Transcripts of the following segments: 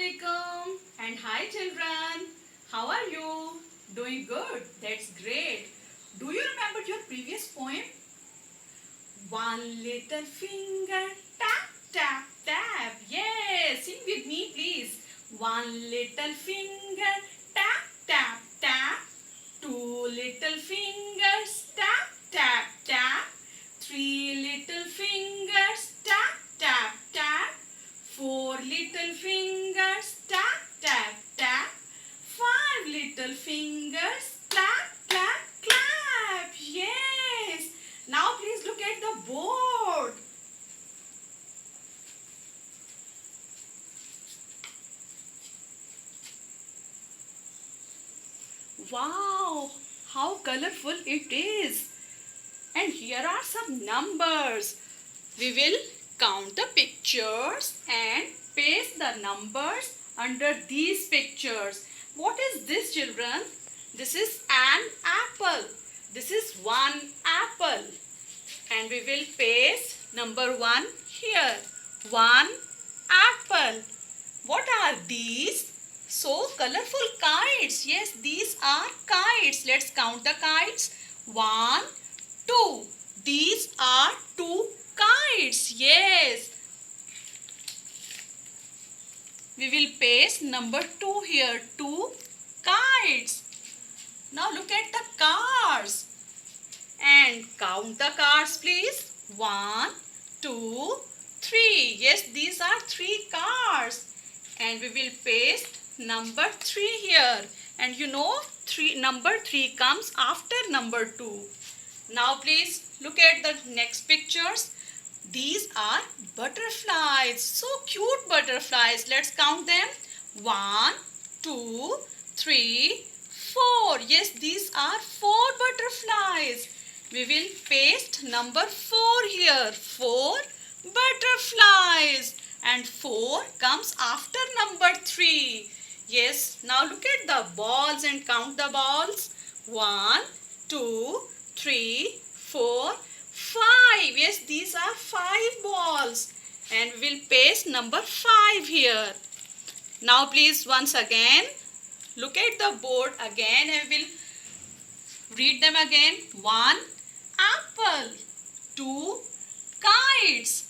Assalamualaikum and hi children. How are you? Doing good. That's great. Do you remember your previous poem? One little finger tap tap tap. Yes, sing with me please. One little finger tap tap tap. Two little fingers tap tap tap. Three little fingers tap tap tap. Four little fingers tap tap tap. Five little fingers clap clap clap. Yes. Now please look at the board. Wow, how colorful it is. And here are some numbers. We will count the pictures and paste the numbers under these pictures. What is this, children? This is an apple. This is one apple. And we will paste number 1 here. One apple. What are these? So colorful kites. Yes, these are kites. Let's count the kites. 1, 2. These are 2 kites. Yes. We will paste number 2 here. 2 kites. Now look at the cars. And count the cars please. 1, 2, 3. Yes, these are 3 cars. And we will paste number 3 here. And you know, number 3 comes after number 2. Now please look at the next pictures. These are butterflies. So cute butterflies. Let's count them. 1, 2, 3, 4. Yes, these are 4 butterflies. We will paste number 4 here. 4 butterflies. And 4 comes after number 3. Yes, now look at the balls and count the balls. 1, 2, 3, 4, 5. Yes, these are 5 balls. And we will paste number 5 here. Now please once again look at the board again and we will read them again. 1 apple. 2 kites.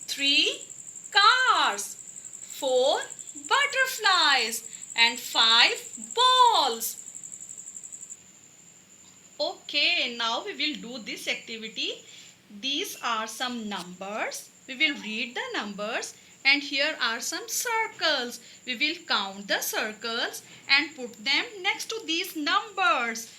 3 cars. 4 butterflies. And 5 balls. Okay, now we will do this activity. These are some numbers. We will read the numbers and here are some circles. We will count the circles and put them next to these numbers.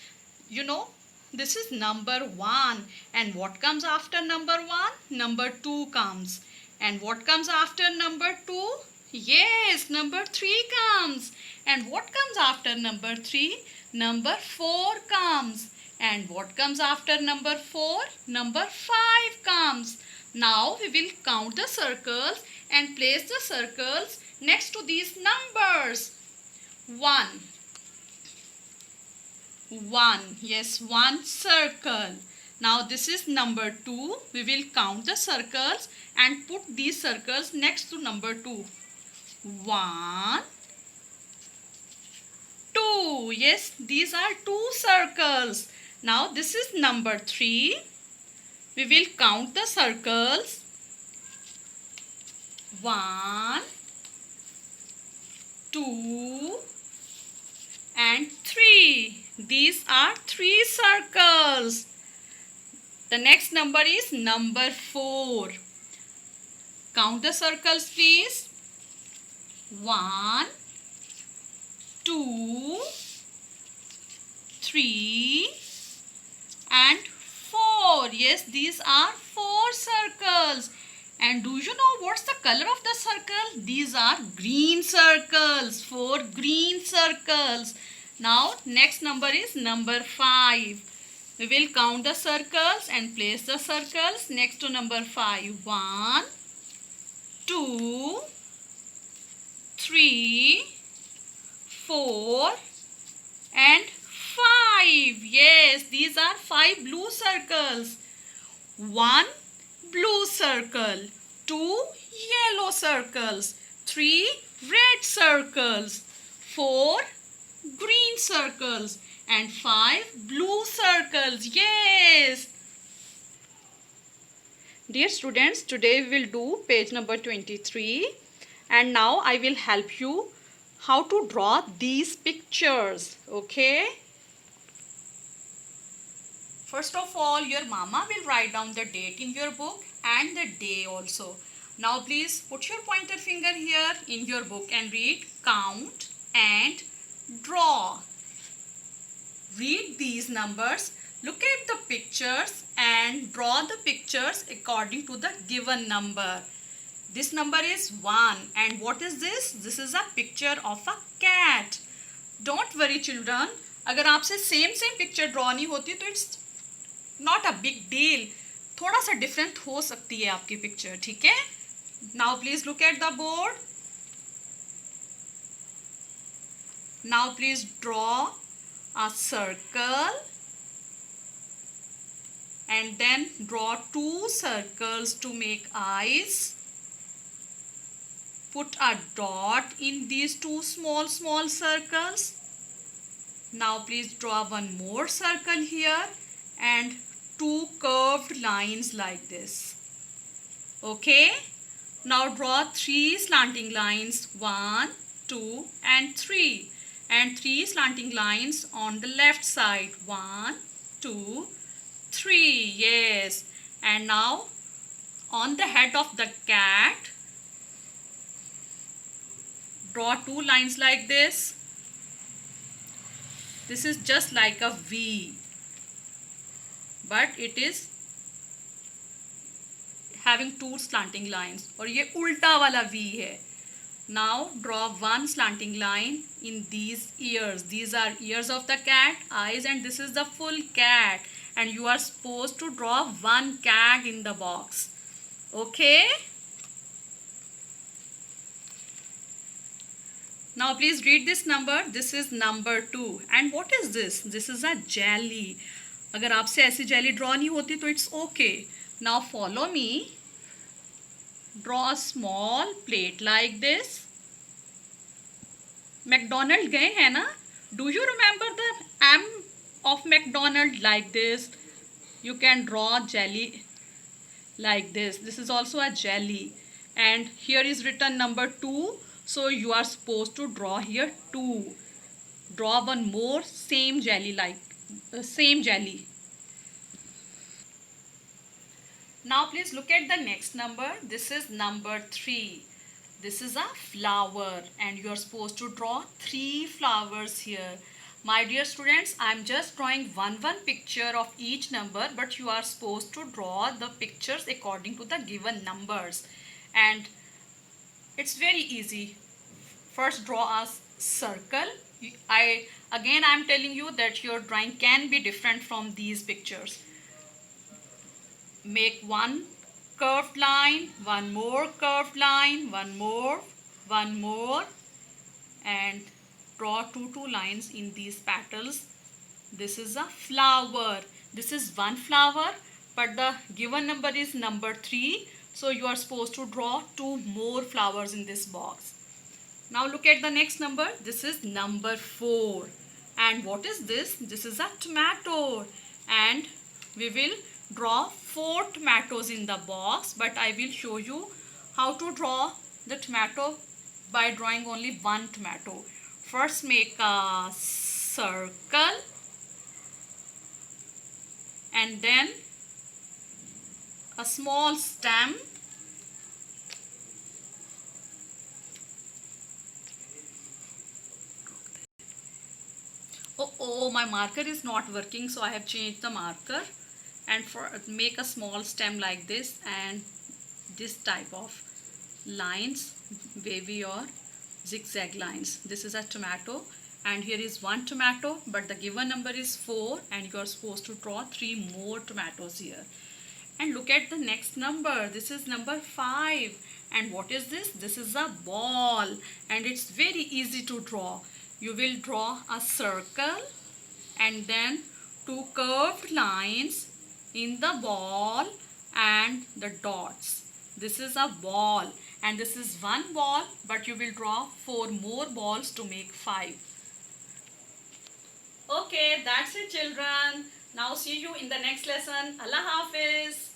You know, this is number 1. And what comes after number 1? Number 2 comes. And what comes after number 2? Yes, number 3 comes. And what comes after number 3? Number 4 comes. And what comes after number 4? Number 5 comes. Now we will count the circles and place the circles next to these numbers. 1. 1. Yes, 1 circle. Now this is number 2. We will count the circles and put these circles next to number 2. 1, 2. Yes, these are 2 circles. Now this is number 3. We will count the circles. 1, 2 and 3. These are 3 circles. The next number is number 4. Count the circles please. 1, 2, 3 and 4. Yes, these are 4 circles. And do you know what's the color of the circle? These are green circles. 4 green circles. Now next number is number 5. We will count the circles and place the circles next to number 5. 1, 2, 3, 4 and 5. Yes, these are 5 blue circles. 1 blue circle, 2 yellow circles, 3 red circles, 4 green circles, and 5 blue circles. Yes! Dear students, today we will do page number 23, and now I will help you how to draw these pictures. Okay? First of all, your mama will write down the date in your book and the day also. Now please put your pointer finger here in your book and read, count and draw. Read these numbers, look at the pictures and draw the pictures according to the given number. This number is 1, and what is this? This is a picture of a cat. Don't worry children, अगर आपसे same picture draw नहीं होती तो it's not a big deal, थोड़ा सा different हो सकती है आपकी पिक्चर. ठीक है? Now please look at the board. Now please draw a circle and then draw 2 circles to make eyes. Put a dot in these 2 small circles. Now please draw one more circle here and 2 curved lines like this. Okay? Now draw 3 slanting lines, 1, 2 and 3. And 3 slanting lines on the left side, 1, 2, 3. Yes. And now on the head of the cat, draw 2 lines like this. This is just like a V, but it is having 2 slanting lines. और ये उल्टा वाला V है. Now draw 1 slanting line in these ears. These are ears of the cat, eyes, and this is the full cat. And you are supposed to draw 1 cat in the box. Okay? Now please read this number. This is number 2. And what is this? This is a jelly. अगर आपसे ऐसी jelly draw नहीं होती तो it's okay. Now follow me. Draw a small plate like this. McDonald गए हैं ना? Do you remember the M of McDonald like this? You can draw jelly like this. This is also a jelly. And here is written number 2. So you are supposed to draw here 2. Draw one more same jelly like same jelly. Now please look at the next number. This is number 3. This is a flower and you are supposed to draw 3 flowers here. My dear students, I am just drawing one picture of each number, but you are supposed to draw the pictures according to the given numbers. And it's very easy. First draw a circle. I am telling you that your drawing can be different from these pictures. Make 1 curved line, 1 more curved line, 1 more, and draw 2 lines in these petals. This is a flower. This is 1 flower, but the given number is number 3. So you are supposed to draw 2 more flowers in this box. Now look at the next number. This is number 4. And what is this? This is a tomato. And we will draw 4 tomatoes in the box, but I will show you how to draw the tomato by drawing only 1 tomato. First make a circle and then a small stem. Oh, my marker is not working, so I have changed the marker. And make a small stem like this and this type of lines, wavy or zigzag lines. This is a tomato and here is 1 tomato, but the given number is 4 and you are supposed to draw 3 more tomatoes here. And look at the next number. This is number 5. And what is this? This is a ball and it's very easy to draw. You will draw a circle and then 2 curved lines in the ball and the dots. This is a ball And this is one ball, but you will draw 4 more balls to make 5. Okay, that's it children. Now see you in the next lesson. Allah Hafiz.